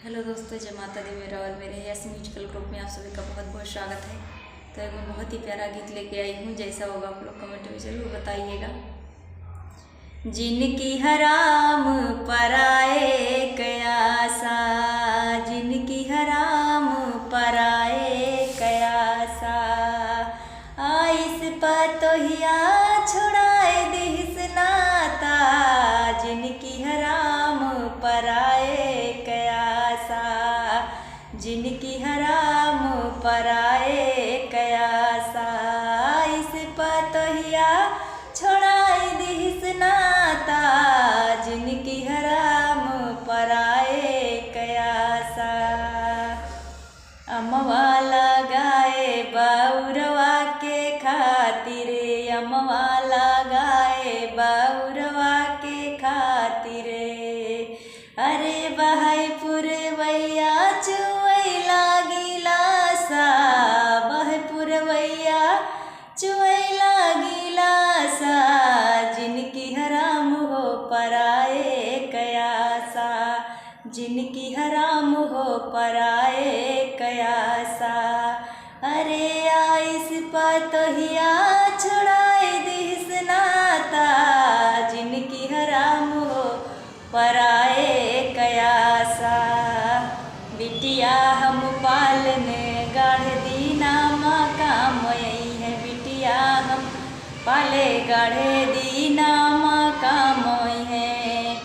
Hello दोस्तों, जय माता दी। मेरा और मेरे यस म्यूजिकल ग्रुप में आप सभी का बहुत बहुत स्वागत है। तो एक मैं बहुत ही प्यारा गीत लेके आई हूँ। जैसा होगा आप लोग कमेंट में ज़रूर बताइएगा। जिनकी हराम पराए कयासा, जिनकी हराम पराए कयासा, आइस पतोहिया छुड़ाए दिस नाता, जिनकी हराम पराए कयासा, जिनकी हराम पराए कयासा, इस पतोहिया छोड़ाए दिस नाता, जिनकी हराम पराए कयासा। अमवा लगाए बाउरवा के खातिर, अमवा लगाए बाउरवा के खातिर, अरे बहपुर वैया चुवैला गिलासा, बहपुर वैया चुवैला गिलासा, जिनकी हराम हो पराए कयासा, जिनकी हराम हो पराए कयासा, अरे आइस पतोहिया छुड़ाए दिस नाता, जिनकी हराम हो पराए कयासा। बिटिया हम पालने गाढ़ दीना माँ काम यही है, बिटिया हम पाले गाढ़े दीना माँ काम है,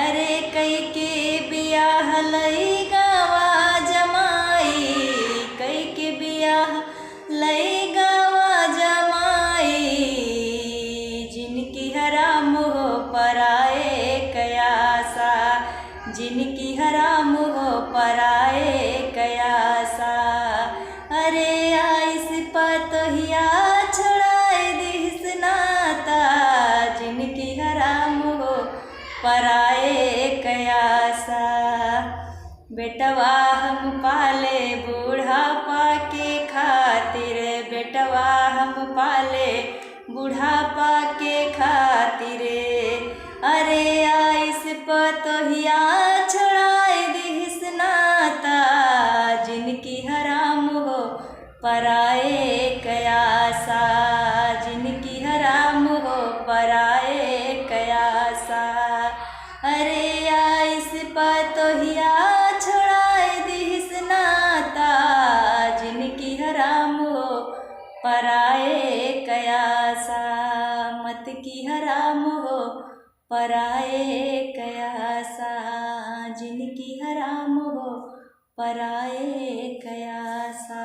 अरे कई के बियाह लई गावा जमाई, कई के बियाह लई गावा जमाई, जिनकी हराम हो पराए कयासा, जिनकी हराम हो पराए कयासा, अरे आइस पतोहिया छुड़ाए दिस नाता, जिनकी हराम हो पराए कयासा। बेटवा हम पाले बूढ़ापा के खातिर, बेटवा हम पाले बूढ़ापा के खातिर, अरे आइस पतोहिया छुड़ाए दिस नाता, जिनकी हराम हो पराए कयासा, जिनकी हराम हो पराए कयासा, अरे आइस पतोहिया छुड़ाए दिस नाता, जिनकी हराम हो पराए कयासा, मत की हराम हो पराए कयासा, जिनकी हराम हो पराए कयासा।